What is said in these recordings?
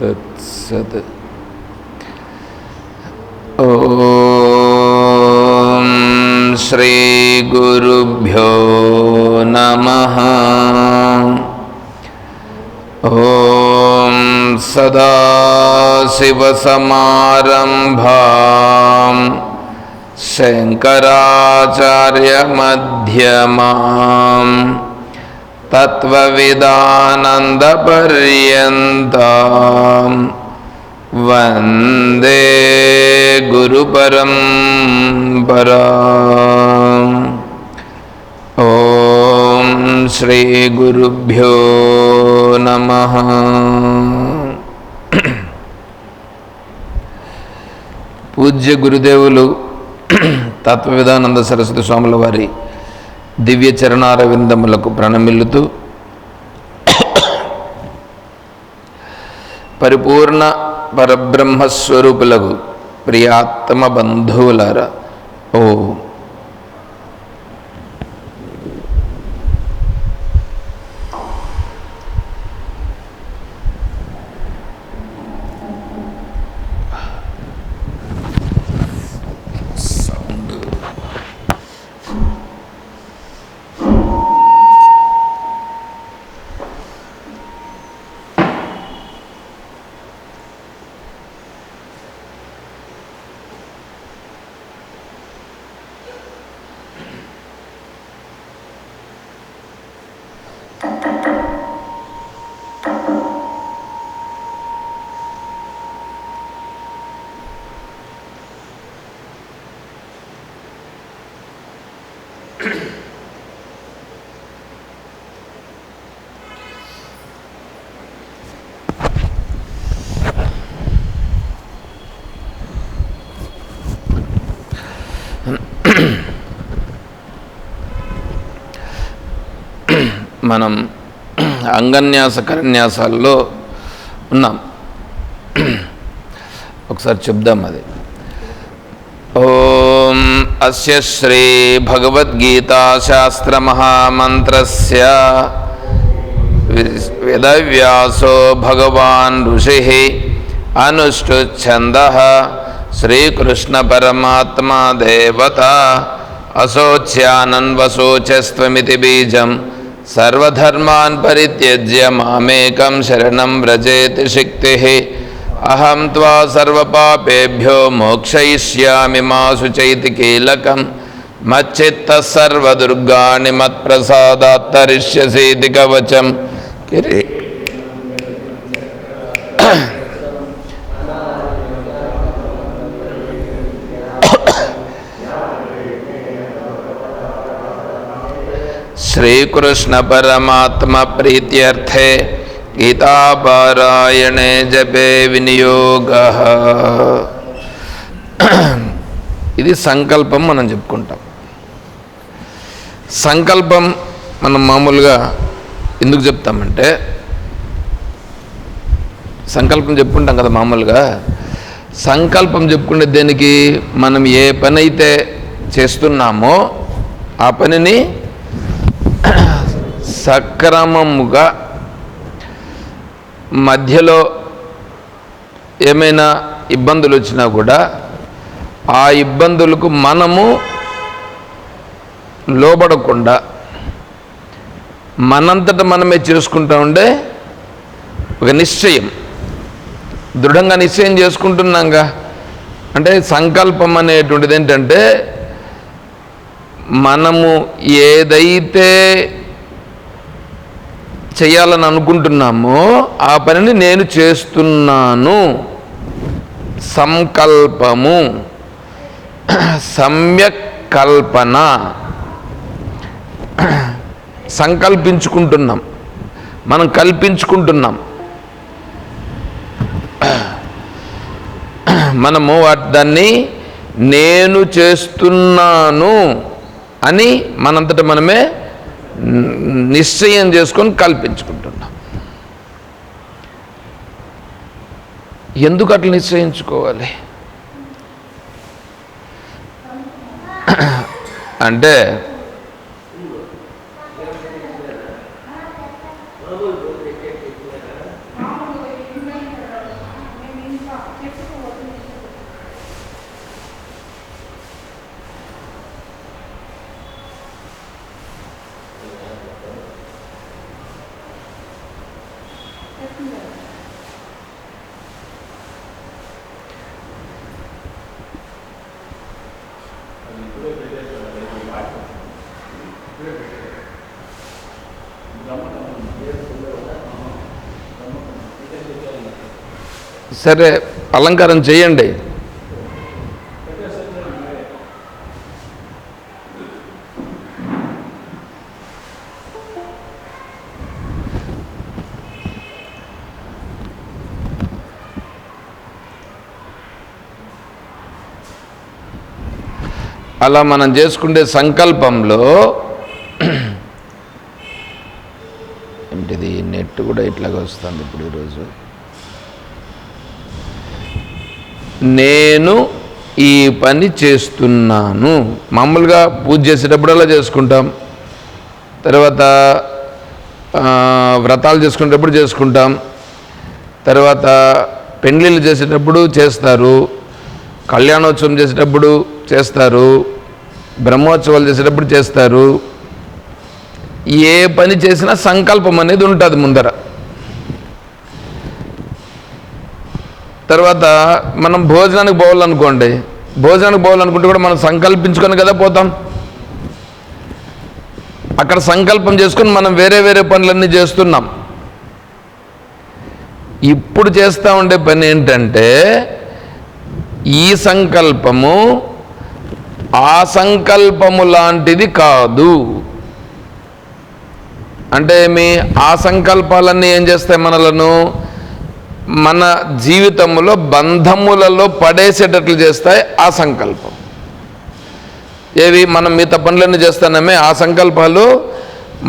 తత్సత్. శ్రీ గురుభ్యో నమః. ఓం సదాశివసమారంభాం శంకరాచార్యమధ్యమాం తత్వవిదానందపర్యంతం వందే గురుపరంపరాం. ఓం శ్రీ గురుభ్యో నమః. పూజ్య గురుదేవులు తత్వవిదానంద సరస్వతి స్వాముల వారి దివ్య చరణారవిందములకు ప్రణమిల్లుతూ పరిపూర్ణ పరబ్రహ్మస్వరూపులకు ప్రియాత్మ బంధువులారా, ఓ మనం అంగన్యాస కరన్యాసాల్లో ఉన్నాం. ఒకసారి చెప్దాం అది. ఓం అస్య శ్రీ భగవద్గీతా శాస్త్ర మహామంత్రస్య వేదవ్యాసో భగవాన్ ఋషిః అనుష్ఠుఛ్ఛందః శ్రీకృష్ణ పరమాత్మా దేవత అశోచ్యానన్వశోచస్త్వమితి బీజం సర్వధర్మాన్ పరిత్యజ్య మామేకం శరణం వ్రజేతి శక్తిః అహం త్వా సర్వపాపేభ్యో మోక్షయిష్యామి మా శుచైతి కీలకం మచ్చిత్తః సర్వదుర్గాణి మత్ప్రసాదాత్ తరిష్యసీతి కవచం. శ్రీకృష్ణ పరమాత్మ ప్రీత్యర్థే గీతాపారాయణే జపే వినియోగః. ఇది సంకల్పం మనం చెప్పుకుంటాం. సంకల్పం మనం మామూలుగా ఎందుకు చెప్తామంటే, సంకల్పం చెప్పుకుంటాం కదా మామూలుగా. సంకల్పం చెప్పుకునే దేనికి, మనం ఏ పని అయితే చేస్తున్నామో ఆ పనిని సక్రమముగా, మధ్యలో ఏమైనా ఇబ్బందులు వచ్చినా కూడా ఆ ఇబ్బందులకు మనము లోబడకుండా మనంతట మనమే చేసుకుంటూ ఉండే ఒక నిశ్చయం, దృఢంగా నిశ్చయం చేసుకుంటున్నాంగా. అంటే సంకల్పం అనేటువంటిది ఏంటంటే, మనము ఏదైతే చేయాలని అనుకుంటున్నామో ఆ పనిని నేను చేస్తున్నాను. సంకల్పము, సమ్యక్ కల్పన. సంకల్పించుకుంటున్నాం, మనం కల్పించుకుంటున్నాం. మనము దాన్ని నేను చేస్తున్నాను అని మనంతట మనమే నిశ్చయం చేసుకొని కల్పించుకుంటున్నాం. ఎందుకు అట్లా నిశ్చయించుకోవాలి? అంటే సరే అలంకారం చేయండి. అలా మనం చేసుకునే సంకల్పంలో ఏంటిది నెట్ కూడా ఇట్లాగా వస్తుంది ఇప్పుడు ఈరోజు. నేను ఈ పని చేస్తున్నాను. మామూలుగా పూజ చేసేటప్పుడు అలా చేసుకుంటాం, తర్వాత వ్రతాలు చేసుకునేటప్పుడు చేసుకుంటాం, తర్వాత పెళ్ళిళ్ళు చేసేటప్పుడు చేస్తారు, కళ్యాణోత్సవం చేసేటప్పుడు చేస్తారు, బ్రహ్మోత్సవాలు చేసేటప్పుడు చేస్తారు. ఏ పని చేసినా సంకల్పం అనేది ఉంటుంది ముందర. తర్వాత మనం భోజనానికి పోవాలనుకోండి, భోజనానికి పోవాలనుకుంటే కూడా మనం సంకల్పించుకొని కదా పోతాం. అక్కడ సంకల్పం చేసుకొని మనం వేరే వేరే పనులన్నీ చేస్తున్నాం. ఇప్పుడు చేస్తూ ఉండే పని ఏంటంటే ఈ సంకల్పము ఆ సంకల్పము లాంటిది కాదు. అంటే ఆ సంకల్పాలన్నీ ఏం చేస్తాయి, మనలను మన జీవితంలో బంధములలో పడేసేటట్లు చేస్తాయి ఆ సంకల్పం. ఏవి మనం మిగతా పనులన్నీ చేస్తానమే ఆ సంకల్పాలు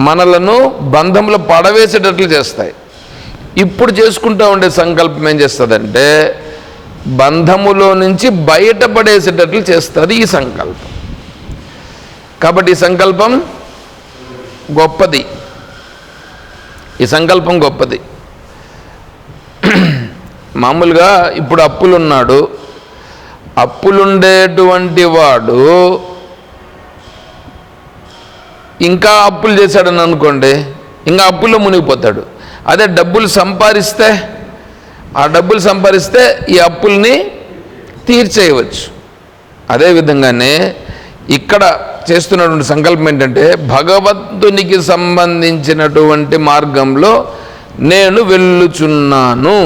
మనలను బంధంలో పడవేసేటట్లు చేస్తాయి. ఇప్పుడు చేసుకుంటూ ఉండే సంకల్పం ఏం చేస్తుందంటే బంధములో నుంచి బయటపడేసేటట్లు చేస్తుంది ఈ సంకల్పం. కాబట్టి ఈ సంకల్పం గొప్పది, ఈ సంకల్పం గొప్పది. మామూలుగా ఇప్పుడు అప్పులున్నాడు, అప్పులుండేటువంటి వాడు ఇంకా అప్పులు చేశాడని అనుకోండి, ఇంకా అప్పుల్లో మునిగిపోతాడు. అదే డబ్బులు సంపాదిస్తే ఆ డబ్బులు సంపాదిస్తే ఈ అప్పుల్ని తీర్చేయవచ్చు. అదేవిధంగానే ఇక్కడ చేస్తున్నటువంటి సంకల్పం ఏంటంటే భగవంతునికి సంబంధించినటువంటి మార్గంలో నేను వెళ్ళుచున్నాను,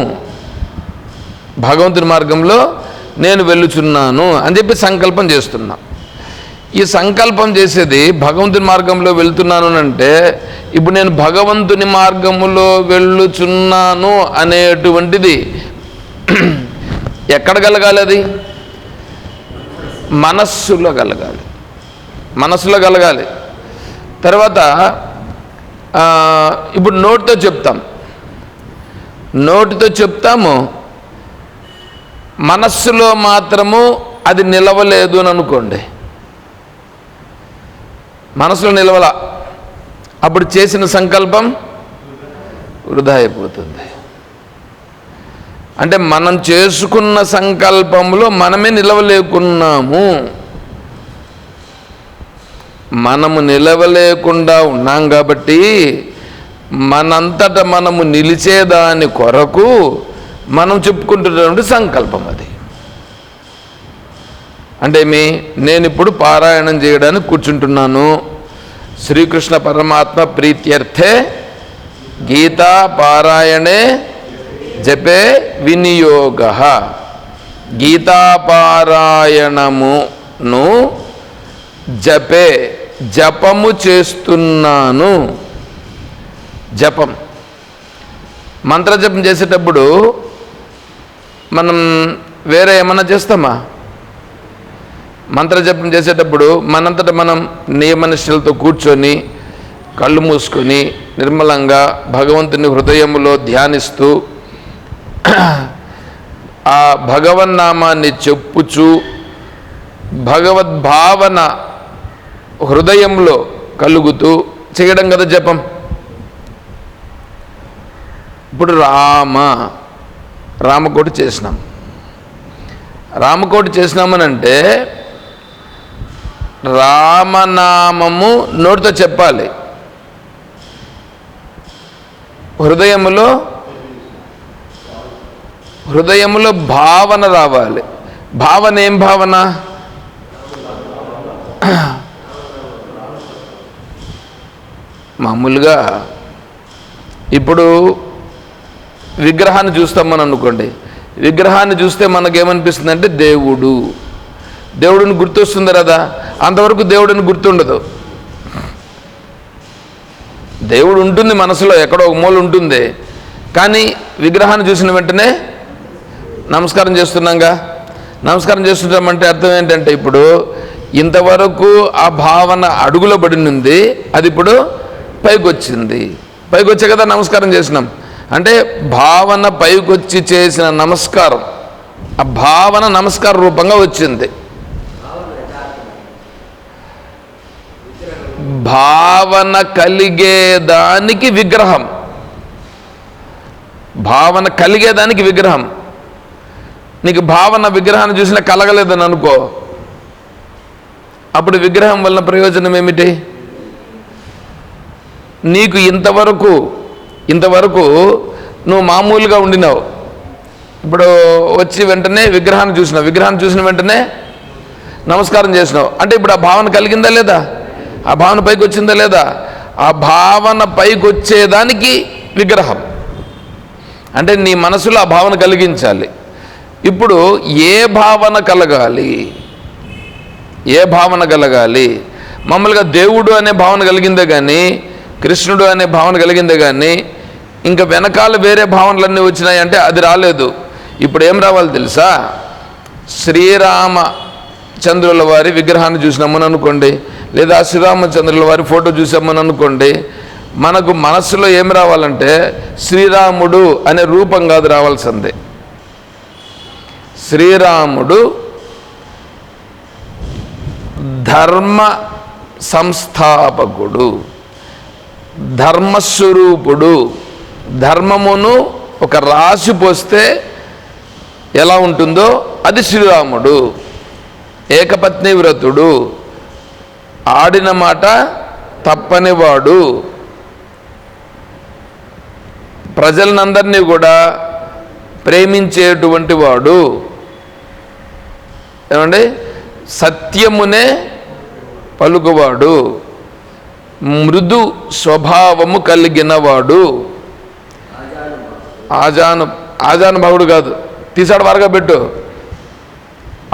భగవంతుని మార్గంలో నేను వెళ్ళుచున్నాను అని చెప్పి సంకల్పం చేస్తున్నా. ఈ సంకల్పం చేసేది భగవంతుని మార్గంలో వెళ్తున్నాను అంటే ఇప్పుడు నేను భగవంతుని మార్గములో వెళ్ళుచున్నాను అనేటువంటిది ఎక్కడ కలగాలి? అది మనస్సులో కలగాలి, మనస్సులో కలగాలి. తర్వాత ఇప్పుడు నోటితో చెప్తాం, నోటితో చెప్తాము, మనస్సులో మాత్రము అది నిలవలేదు అని అనుకోండి, మనసులో నిలవల, అప్పుడు చేసిన సంకల్పం వృధా అయిపోతుంది. అంటే మనం చేసుకున్న సంకల్పంలో మనమే నిలవలేకున్నాము. మనము నిలవలేకుండా ఉన్నాం కాబట్టి మనంతట మనము నిలిచేదాని కొరకు మనం చెప్పుకుంటున్నటువంటి సంకల్పం అది. అంటే నేను ఇప్పుడు పారాయణం చేయడానికి కూర్చుంటున్నాను. శ్రీకృష్ణ పరమాత్మ ప్రీత్యర్థే గీతా పారాయణే జపే వినియోగ. గీతా పారాయణమును జపే జపము చేస్తున్నాను. జపం మంత్రజపం చేసేటప్పుడు మనం వేరే ఏమన్నా చేస్తామా? మంత్రజపం చేసేటప్పుడు మనంతట మనం నియమనిష్టలతో కూర్చొని కళ్ళు మూసుకొని నిర్మలంగా భగవంతుని హృదయములో ధ్యానిస్తూ ఆ భగవన్నామాన్ని చెప్పుచూ భగవద్భావన హృదయంలో కలుగుతూ చేయడం కదా జపం. ఇప్పుడు రామకోటి చేసినాం. రామకోటి చేసినామనంటే రామనామము నోటితో చెప్పాలి, హృదయములో భావన రావాలి. భావన ఏం భావన? మామూలుగా ఇప్పుడు విగ్రహాన్ని చూస్తామని అనుకోండి, విగ్రహాన్ని చూస్తే మనకేమనిపిస్తుంది అంటే దేవుడిని గుర్తొస్తుంది కదా. అంతవరకు దేవుడిని గుర్తుండదు. దేవుడు ఉంటుంది మనసులో, ఎక్కడో ఒక మూల ఉంటుంది, కానీ విగ్రహాన్ని చూసిన వెంటనే నమస్కారం చేస్తున్నాంగా. నమస్కారం చేస్తున్నామంటే అర్థం ఏంటంటే ఇప్పుడు ఇంతవరకు ఆ భావన అడుగులో పడినుంది, అది ఇప్పుడు పైకి వచ్చే కదా నమస్కారం చేసినాం. అంటే భావన పైకొచ్చి చేసిన నమస్కారం, ఆ భావన నమస్కార రూపంగా వచ్చింది. భావన కలిగేదానికి విగ్రహం, భావన కలిగేదానికి విగ్రహం. నీకు భావన విగ్రహాన్ని చూసినా కలగలేదని అనుకో, అప్పుడు విగ్రహం వలన ప్రయోజనం ఏమిటి? నీకు ఇంతవరకు నువ్వు మామూలుగా ఉండినావు, ఇప్పుడు వచ్చి వెంటనే విగ్రహాన్ని చూసిన వెంటనే నమస్కారం చేసినావు అంటే ఇప్పుడు ఆ భావన కలిగిందా లేదా? ఆ భావన పైకి వచ్చిందా లేదా? ఆ భావన పైకి వచ్చేదానికి విగ్రహం. అంటే నీ మనసులో ఆ భావన కలిగించాలి. ఇప్పుడు ఏ భావన కలగాలి? మామూలుగా దేవుడు అనే భావన కలిగిందే కానీ, కృష్ణుడు అనే భావన కలిగిందే కానీ, ఇంకా వెనకాల వేరే భావనలన్నీ వచ్చినాయి అంటే అది రాలేదు. ఇప్పుడు ఏం రావాలి తెలుసా? శ్రీరామచంద్రుల వారి విగ్రహాన్ని చూసినామని అనుకోండి, లేదా శ్రీరామచంద్రుల వారి ఫోటో చూసామని అనుకోండి, మనకు మనస్సులో ఏం రావాలంటే శ్రీరాముడు అనే రూపం కాదు రావాల్సిందే. శ్రీరాముడు ధర్మ సంస్థాపకుడు, ధర్మస్వరూపుడు. ధర్మమును ఒక రాశి పోస్తే ఎలా ఉంటుందో అది శ్రీరాముడు. ఏకపత్ని వ్రతుడు, ఆడిన మాట తప్పనివాడు, ప్రజలందరినీ కూడా ప్రేమించేటువంటి వాడు. ఏమండి? సత్యమునే పలుకువాడు, మృదు స్వభావము కలిగినవాడు. ఆజానుభావుడు కాదు, తీసాడు వారుగా పెట్టు,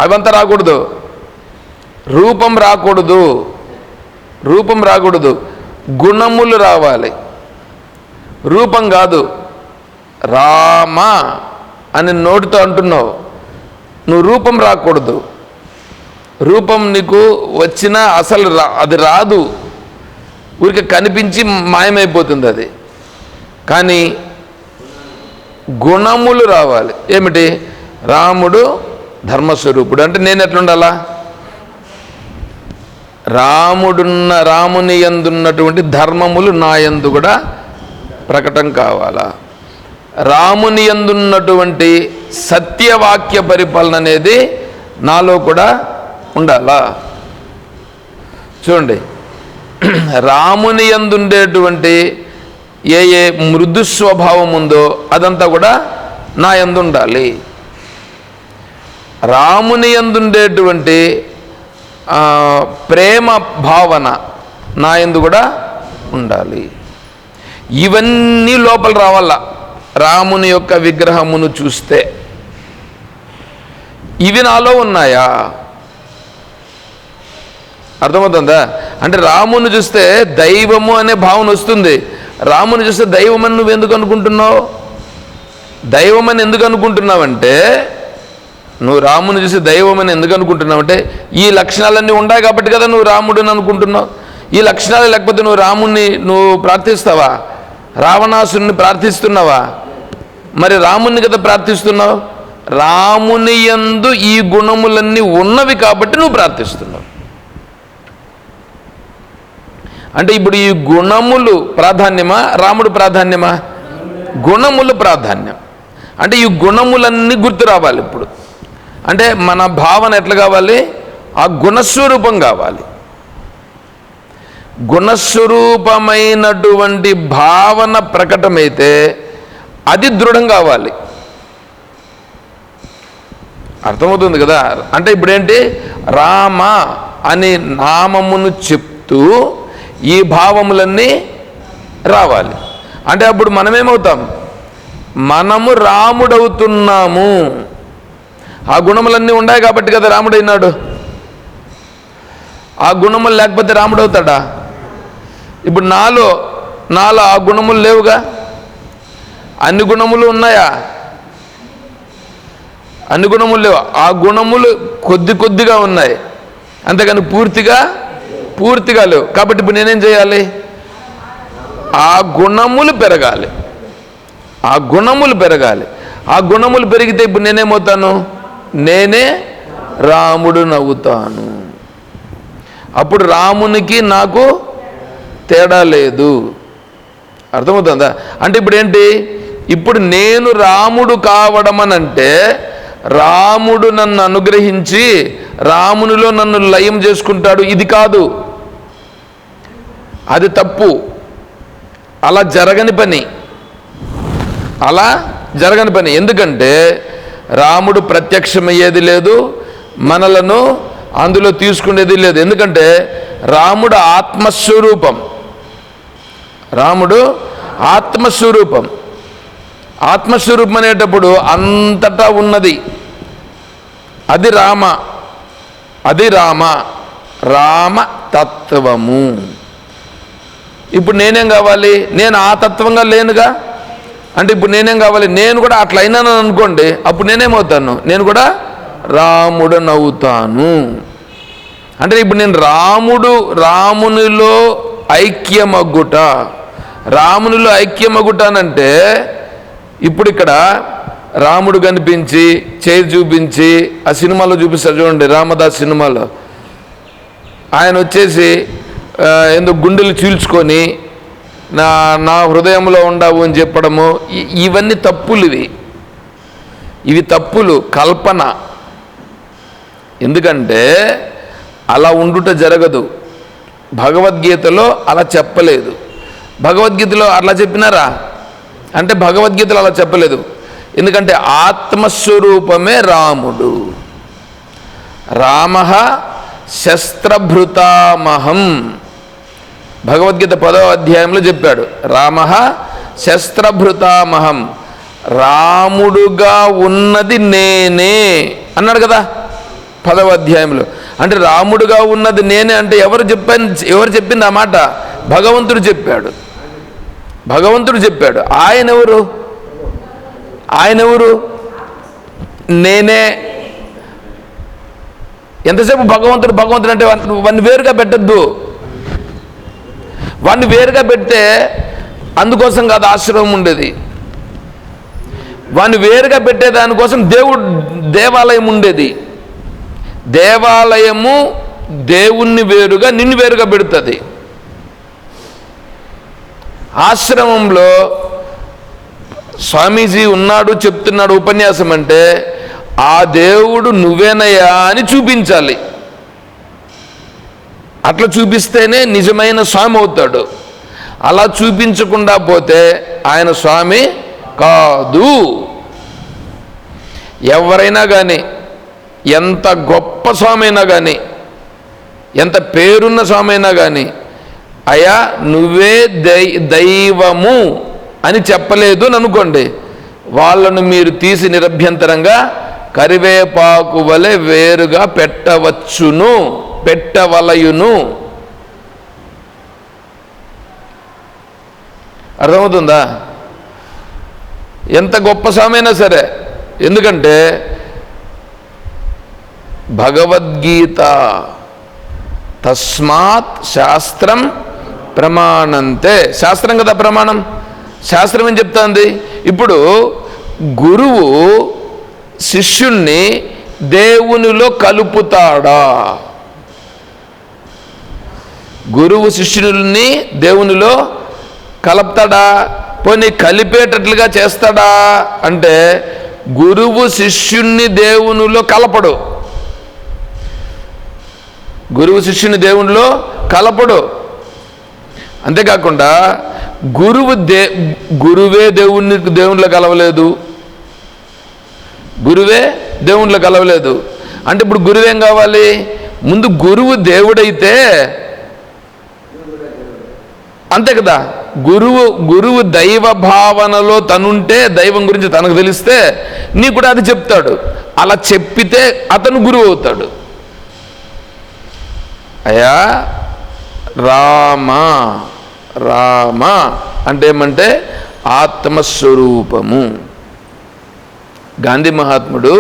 అవంతా రాకూడదు. రూపం రాకూడదు, గుణములు రావాలి. రూపం కాదు. రామ అని నోటితో అంటున్నావు, నువ్వు రూపం రాకూడదు. రూపం నీకు వచ్చినా అసలు అది రాదు, ఊరికి కనిపించి మాయమైపోతుంది అది. కానీ గుణములు రావాలి. ఏమిటి? రాముడు ధర్మస్వరూపుడు అంటే నేను ఎట్లుండాలా? రాముని యందున్నటువంటి ధర్మములు నా యందు కూడా ప్రకటన కావాలా? రాముని యందున్నటువంటి సత్యవాక్య పరిపాలన అనేది నాలో కూడా ఉండాలా? చూడండి, రాముని యందుండేటువంటి ఏ మృదు స్వభావం ఉందో అదంతా కూడా నా యందు ఉండాలి. రాముని యందుండేటువంటి ప్రేమ భావన నా యందు కూడా ఉండాలి. ఇవన్నీ లోపల రావాలా రాముని యొక్క విగ్రహమును చూస్తే. ఇవి నాలో ఉన్నాయా? అర్థమవుతుందా? అంటే రాముని చూస్తే దైవము అనే భావన వస్తుంది. రాముని చూస్తే దైవం అని నువ్వు ఎందుకు అనుకుంటున్నావు? దైవం అని ఎందుకు అనుకుంటున్నావంటే, నువ్వు రాముని చూసి దైవం అని ఎందుకు అనుకుంటున్నావంటే ఈ లక్షణాలన్నీ ఉన్నాయి కాబట్టి కదా నువ్వు రాముడిని అనుకుంటున్నావు. ఈ లక్షణాలు లేకపోతే నువ్వు రాముణ్ణి ప్రార్థిస్తావా? రావణాసురుని ప్రార్థిస్తున్నావా? మరి రాముణ్ణి కదా ప్రార్థిస్తున్నావు. రాముని యందు ఈ గుణములన్నీ ఉన్నవి కాబట్టి నువ్వు ప్రార్థిస్తున్నావు. అంటే ఇప్పుడు ఈ గుణములు ప్రాధాన్యమా, రాముడు ప్రాధాన్యమా? గుణములు ప్రాధాన్యం. అంటే ఈ గుణములన్నీ గుర్తు రావాలి. ఇప్పుడు అంటే మన భావన ఎట్లా కావాలి? ఆ గుణస్వరూపం కావాలి. గుణస్వరూపమైనటువంటి భావన ప్రకటమైతే అది దృఢం కావాలి. అర్థమవుతుంది కదా? అంటే ఇప్పుడేంటి, రామ అనే నామమును చెప్తూ ఈ భావములన్నీ రావాలి. అంటే అప్పుడు మనమేమవుతాం? మనము రాముడవుతున్నాము. ఆ గుణములన్నీ ఉన్నాయి కాబట్టి కదా రాముడైనాడు. ఆ గుణములు లేకపోతే రాముడవుతాడా? ఇప్పుడు నాలో ఆ గుణములు లేవుగా. అన్ని గుణములు ఉన్నాయా? అన్ని గుణములు లేవు. ఆ గుణములు కొద్దిగా ఉన్నాయి, అంతేగాని పూర్తిగా లేవు. కాబట్టి ఇప్పుడు నేనేం చేయాలి? ఆ గుణములు పెరగాలి. ఆ గుణములు పెరిగితే ఇప్పుడు నేనేమవుతాను? నేనే రాముడునవుతాను. అప్పుడు రామునికి నాకు తేడా లేదు. అర్థమవుతుందా? అంటే ఇప్పుడు ఏంటి? ఇప్పుడు నేను రాముడు కావడం అనంటే రాముడు నన్ను అనుగ్రహించి రామునిలో నన్ను లయం చేసుకుంటాడు, ఇది కాదు. అది తప్పు. అలా జరగని పని. ఎందుకంటే రాముడు ప్రత్యక్షమయ్యేది లేదు, మనలను అందులో తీసుకునేది లేదు. ఎందుకంటే రాముడు ఆత్మస్వరూపం. ఆత్మస్వరూపం అనేటప్పుడు అంతటా ఉన్నది. అది రామ తత్వము. ఇప్పుడు నేనేం కావాలి? నేను ఆ తత్వంగా లేనుగా. అంటే ఇప్పుడు నేనేం కావాలి? నేను కూడా అట్లా అయినాను అనుకోండి, అప్పుడు నేనేమవుతాను? నేను కూడా రాముడనవుతాను. అంటే ఇప్పుడు నేను రామునిలో ఐక్యమగుట అనంటే ఇప్పుడు ఇక్కడ రాముడు కనిపించి చేయి చూపించి, ఆ సినిమాలో చూపిస్తారు చూడండి, రామదాస్ సినిమాలో ఆయన వచ్చేసి ఎందుకు గుండెలు చీల్చుకొని నా హృదయంలో ఉండవు అని చెప్పడము, ఇవన్నీ తప్పులు. ఇవి తప్పులు, కల్పన. ఎందుకంటే అలా ఉండుట జరగదు. భగవద్గీతలో అలా చెప్పలేదు. భగవద్గీతలో అట్లా చెప్పినారా అంటే భగవద్గీతలో అలా చెప్పలేదు. ఎందుకంటే ఆత్మస్వరూపమే రాముడు. రామ శస్త్రభృతామహం, భగవద్గీత 10వ అధ్యాయంలో చెప్పాడు. రామ శస్త్రభృతామహం, రాముడుగా ఉన్నది నేనే అన్నాడు కదా 10వ అధ్యాయంలో. అంటే రాముడుగా ఉన్నది నేనే అంటే ఎవరు చెప్పింది ఆ మాట? భగవంతుడు చెప్పాడు. ఆయన ఎవరు? నేనే. ఎంతసేపు భగవంతుడు అంటే వాడిని వేరుగా పెట్టద్దు. వాడిని వేరుగా పెడితే అందుకోసం కాదు ఆశ్రమం ఉండేది. వాడిని వేరుగా పెట్టే దానికోసం దేవాలయం ఉండేది. దేవాలయము దేవుణ్ణి వేరుగా, నిన్ను వేరుగా పెడుతుంది. ఆశ్రమంలో స్వామీజీ ఉన్నాడు, చెప్తున్నాడు ఉపన్యాసం అంటే ఆ దేవుడు నువ్వేనయ్యా అని చూపించాలి. అట్లా చూపిస్తేనే నిజమైన స్వామి అవుతాడు. అలా చూపించకుండా పోతే ఆయన స్వామి కాదు. ఎవరైనా కానీ, ఎంత గొప్ప స్వామి అయినా కానీ, ఎంత పేరున్న స్వామి అయినా కానీ, అయ్యా నువ్వే దైవము అని చెప్పలేదు అని అనుకోండి, వాళ్ళను మీరు తీసి నిరభ్యంతరంగా కరివేపాకు వలె వేరుగా పెట్టవలయును. అర్థమవుతుందా? ఎంత గొప్ప స్వామైనా సరే. ఎందుకంటే భగవద్గీత తస్మాత్ శాస్త్రం ప్రమాణంతే. శాస్త్రం కదా ప్రమాణం. శాస్త్రం ఏం చెప్తుంది? ఇప్పుడు గురువు శిష్యుణ్ణి దేవునిలో కలుపుతాడా? గురువు శిష్యుల్ని దేవునిలో కలుపుతాడా? పోనీ కలిపేటట్లుగా చేస్తాడా అంటే గురువు శిష్యుణ్ణి దేవునిలో కలపడు. గురువు శిష్యుని దేవునిలో కలపడు. అంతేకాకుండా గురువే దేవునిలో కలవలేదు. గురువే దేవునిలో కలవలేదు అంటే ఇప్పుడు గురువేం కావాలి? ముందు గురువు దేవుడైతే అంతే కదా. గురువు దైవ భావనలో తనుంటే, దైవం గురించి తనకు తెలిస్తే నీ కూడా అది చెప్తాడు. అలా చెప్పితే అతను గురువు అవుతాడు. అయ్యా రామ రామ అంటే ఏమంటే ఆత్మస్వరూపము. గాంధీ మహాత్ముడు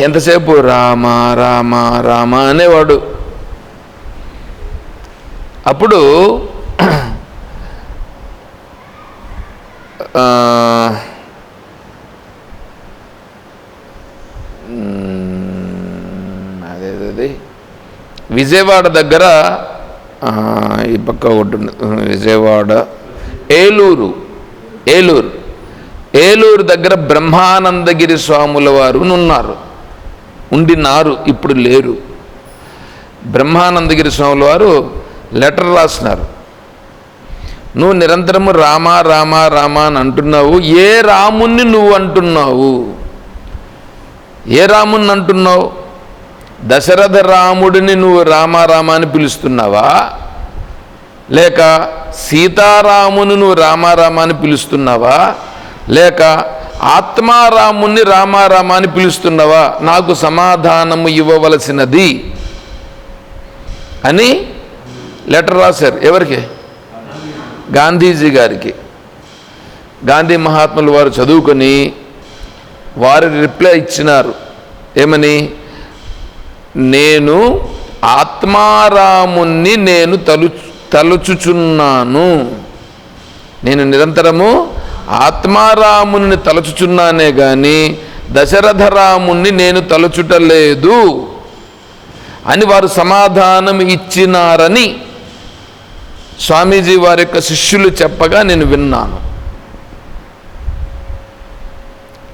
ఎంతసేపు రామ రామ రామ అనేవాడు. అప్పుడు అదేది విజయవాడ దగ్గర ఈ పక్క ఒకటి విజయవాడ ఏలూరు దగ్గర బ్రహ్మానందగిరి స్వాముల వారు ఉండినారు, ఇప్పుడు లేరు. బ్రహ్మానందగిరి స్వాముల వారు లెటర్ రాసినారు. నువ్వు నిరంతరము రామ రామ రామ అని అంటున్నావు. ఏ రాముణ్ణి నువ్వు అంటున్నావు? ఏ రాముణ్ణి అంటున్నావు? దశరథ రాముడిని నువ్వు రామ రామ అని పిలుస్తున్నావా? లేక సీతారాముని నువ్వు రామ రామ అని పిలుస్తున్నావా? లేక ఆత్మారాముణ్ణి రామ రామ అని పిలుస్తున్నావా? నాకు సమాధానము ఇవ్వవలసినది అని లెటర్ రాశారు. ఎవరికి? గాంధీజీ గారికి. గాంధీ మహాత్ములు వారు చదువుకొని వారు రిప్లై ఇచ్చినారు. ఏమని? నేను ఆత్మారాముణ్ణి నేను తలుచుచున్నాను. నేను నిరంతరము ఆత్మారాముని తలుచుచున్నానే కానీ దశరథరాముణ్ణి నేను తలుచుటలేదు అని వారు సమాధానం ఇచ్చినారని స్వామీజీ వారి యొక్క శిష్యులు చెప్పగా నేను విన్నాను.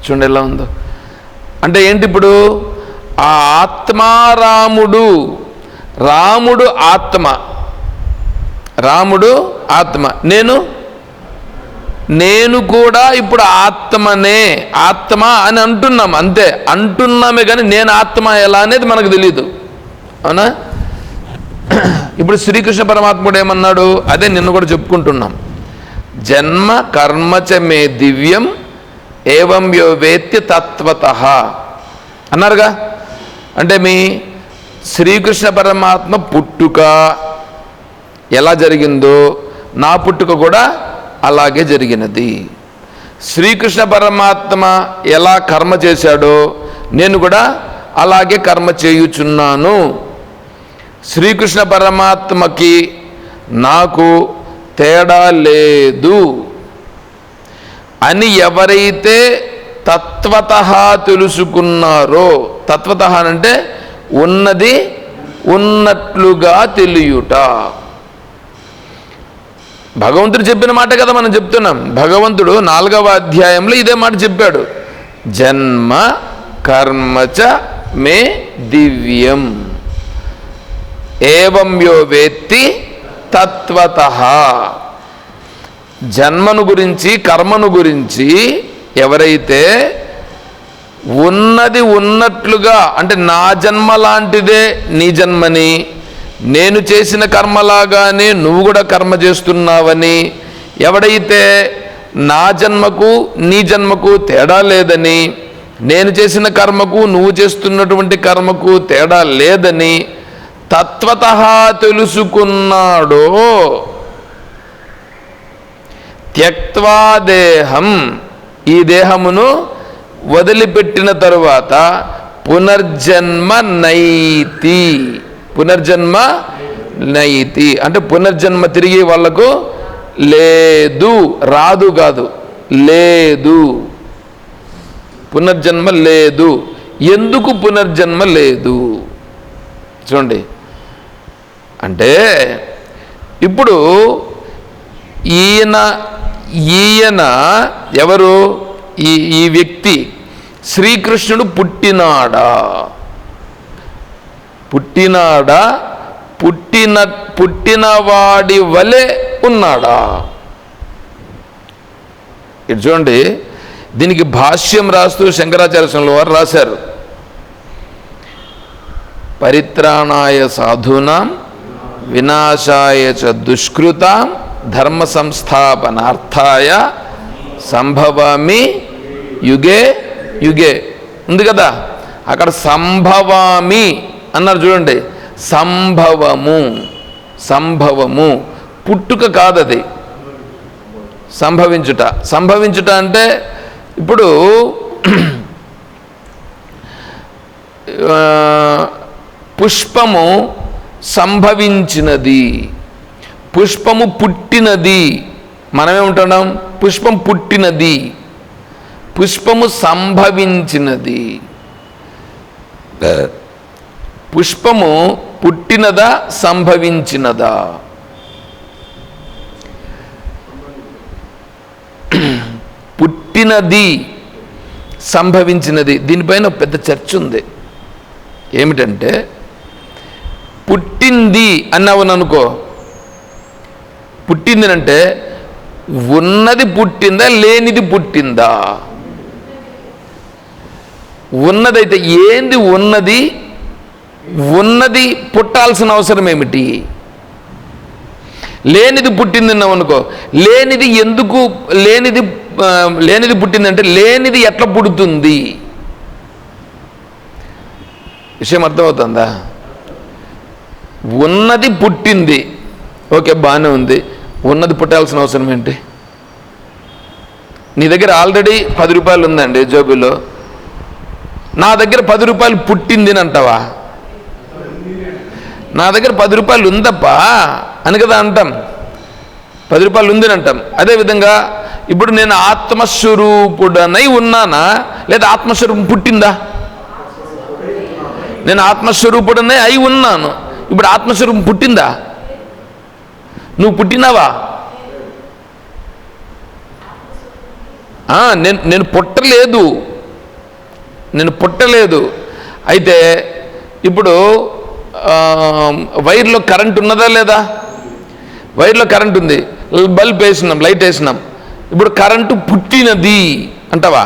చూడండి ఎలా ఉందో. అంటే ఏంటి ఇప్పుడు? ఆ ఆత్మారాముడు, రాముడు ఆత్మ, రాముడు ఆత్మ, నేను కూడా ఇప్పుడు ఆత్మనే, ఆత్మ అని అంటున్నాం. అంతే అంటున్నామే కానీ నేను ఆత్మ ఎలా అనేది మనకు తెలియదు. అవునా? ఇప్పుడు శ్రీకృష్ణ పరమాత్ముడు ఏమన్నాడు? అదే నిన్ను కూడా చెప్పుకుంటున్నాం. జన్మ కర్మచ మే దివ్యం ఏవం యో వేత్తి తత్వతః అన్నారుగా. అంటే మీ శ్రీకృష్ణ పరమాత్మ పుట్టుక ఎలా జరిగిందో నా పుట్టుక కూడా అలాగే జరిగినది. శ్రీకృష్ణ పరమాత్మ ఎలా కర్మ చేశాడో నేను కూడా అలాగే కర్మ చేయుచున్నాను. శ్రీకృష్ణ పరమాత్మకి నాకు తేడా లేదు అని ఎవరైతే తత్వతః తెలుసుకున్నారో, తత్వతః అంటే ఉన్నది ఉన్నట్లుగా తెలియుట. భగవంతుడు చెప్పిన మాట కదా మనం చెప్తున్నాం. భగవంతుడు 4వ అధ్యాయంలో ఇదే మాట చెప్పాడు. జన్మ కర్మచ మే దివ్యం ఏవం యో వేత్తి తత్వతః. జన్మను గురించి కర్మను గురించి ఎవరైతే ఉన్నది ఉన్నట్లుగా, అంటే నా జన్మ లాంటిదే నీ జన్మని, నేను చేసిన కర్మలాగానే నువ్వు కూడా కర్మ చేస్తున్నావని, ఎవడైతే నా జన్మకు నీ జన్మకు తేడా లేదని, నేను చేసిన కర్మకు నువ్వు చేస్తున్నటువంటి కర్మకు తేడా లేదని తత్వతః తెలుసుకున్నాడో, త్యక్త్వా దేహం, ఈ దేహమును వదిలిపెట్టిన తరువాత పునర్జన్మ నైతి, పునర్జన్మ నైతి అంటే పునర్జన్మ తిరిగి వాళ్లకు లేదు, రాదు కాదు, లేదు. పునర్జన్మ లేదు. ఎందుకు పునర్జన్మ లేదు చూడండి. అంటే ఇప్పుడు ఈయన ఎవరు? ఈ వ్యక్తి శ్రీకృష్ణుడు పుట్టినవాడి వలె ఉన్నాడా? ఇటు చూడండి, దీనికి భాష్యం రాస్తూ శంకరాచార్య స్వామి వారు రాశారు, పరిత్రాణాయ సాధూనాం వినాశాయ చ దుష్కృతాం ధర్మ సంస్థాపనార్థాయ సంభవామి యుగే యుగే ఉంది కదా. అక్కడ సంభవామి అన్నారు చూడండి. సంభవము పుట్టుక కాదది, సంభవించుట అంటే ఇప్పుడు పుష్పము సంభవించినది, పుష్పము పుట్టినది. మనమేమంటున్నాం? పుష్పం పుట్టినది, పుష్పము సంభవించినది. పుష్పము పుట్టినదా సంభవించినదా? పుట్టినది, సంభవించినది. దీనిపైన పెద్ద చర్చ ఉంది. ఏమిటంటే, పుట్టింది అన్నావు అనుకో, పుట్టింది అంటే ఉన్నది పుట్టిందా లేనిది పుట్టిందా? ఉన్నదైతే ఏంది ఉన్నది? ఉన్నది పుట్టాల్సిన అవసరం ఏమిటి? లేనిది పుట్టింది అన్నావు అనుకో, లేనిది ఎందుకు లేనిది పుట్టిందంటే లేనిది ఎట్లా పుడుతుంది? విషయం అర్థమవుతుందా? ఉన్నది పుట్టింది, ఓకే, బాగానే ఉంది. ఉన్నది పుట్టాల్సిన అవసరం ఏంటి? నీ దగ్గర ఆల్రెడీ 10 రూపాయలు ఉందండి జోబులో, నా దగ్గర 10 రూపాయలు పుట్టింది అని అంటావా? నా దగ్గర 10 రూపాయలు ఉందప్పా అని కదా అంటాం. 10 రూపాయలు ఉందని అంటాం. అదేవిధంగా ఇప్పుడు నేను ఆత్మస్వరూపుడనై ఉన్నానా, లేదా ఆత్మస్వరూపం పుట్టిందా? నేను ఆత్మస్వరూపుడనై అయి ఉన్నాను. ఇప్పుడు ఆత్మస్వరూపం పుట్టిందా? నువ్వు పుట్టినావా? నేను పుట్టలేదు. అయితే ఇప్పుడు వైర్లో కరెంట్ ఉన్నదా లేదా? వైర్లో కరెంట్ ఉంది, బల్బ్ వేసినాం, లైట్ వేసినాం. ఇప్పుడు కరెంటు పుట్టినది అంటావా?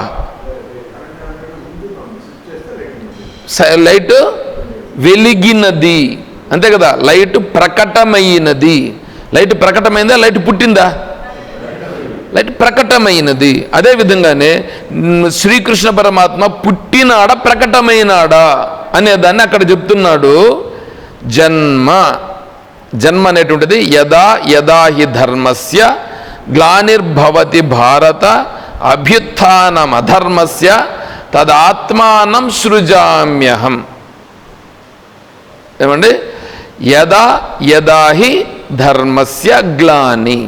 లైట్ వెలిగినది అంతే కదా. లైట్ ప్రకటమైనది. లైట్ ప్రకటమైందా? లైట్ పుట్టిందా? లైట్ ప్రకటమైనది. అదేవిధంగానే శ్రీకృష్ణ పరమాత్మ పుట్టినాడా ప్రకటమైనాడా అనేదాన్ని అక్కడ చెప్తున్నాడు. జన్మ అనేటువంటిది యదా హి ధర్మస్య గ్లానిర్భవతి భారత అభ్యుత్థానమధర్మస్య తదాత్మానం సృజామ్యహం. ఏమండి? యదా హి ధర్మస్య గ్లాని.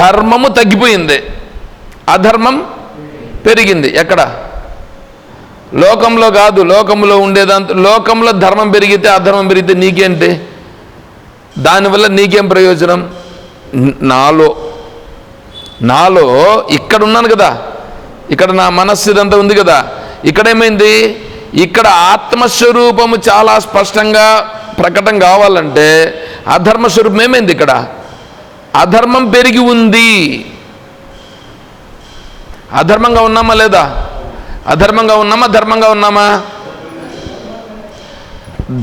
ధర్మము తగ్గిపోయింది, అధర్మం పెరిగింది. ఎక్కడ? లోకంలో కాదు, లోకంలో ఉండేదంత. లోకంలో ధర్మం పెరిగితే అధర్మం పెరిగితే నీకేంటి? దానివల్ల నీకేం ప్రయోజనం? నాలో ఇక్కడ ఉన్నాను కదా, ఇక్కడ నా మనస్సు ఇదంతా ఉంది కదా. ఇక్కడేమైంది? ఇక్కడ ఆత్మస్వరూపము చాలా స్పష్టంగా ప్రకటన కావాలంటే అధర్మస్వరూపం ఏమైంది? ఇక్కడ అధర్మం పెరిగి ఉంది. అధర్మంగా ఉన్నామా లేదా? ధర్మంగా ఉన్నామా?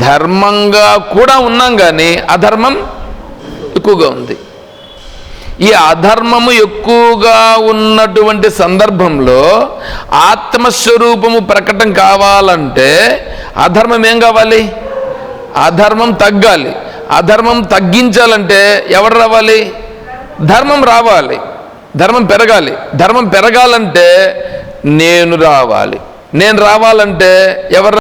ధర్మంగా కూడా ఉన్నాం, కానీ అధర్మం ఎక్కువగా ఉంది. ఈ అధర్మము ఎక్కువగా ఉన్నటువంటి సందర్భంలో ఆత్మస్వరూపము ప్రకటన కావాలంటే అధర్మం ఏం కావాలి? అధర్మం తగ్గాలి. అధర్మం తగ్గించాలంటే ఎవరు రావాలి? ధర్మం రావాలి, ధర్మం పెరగాలి. ధర్మం పెరగాలంటే నేను రావాలి. నేను రావాలంటే ఎవరు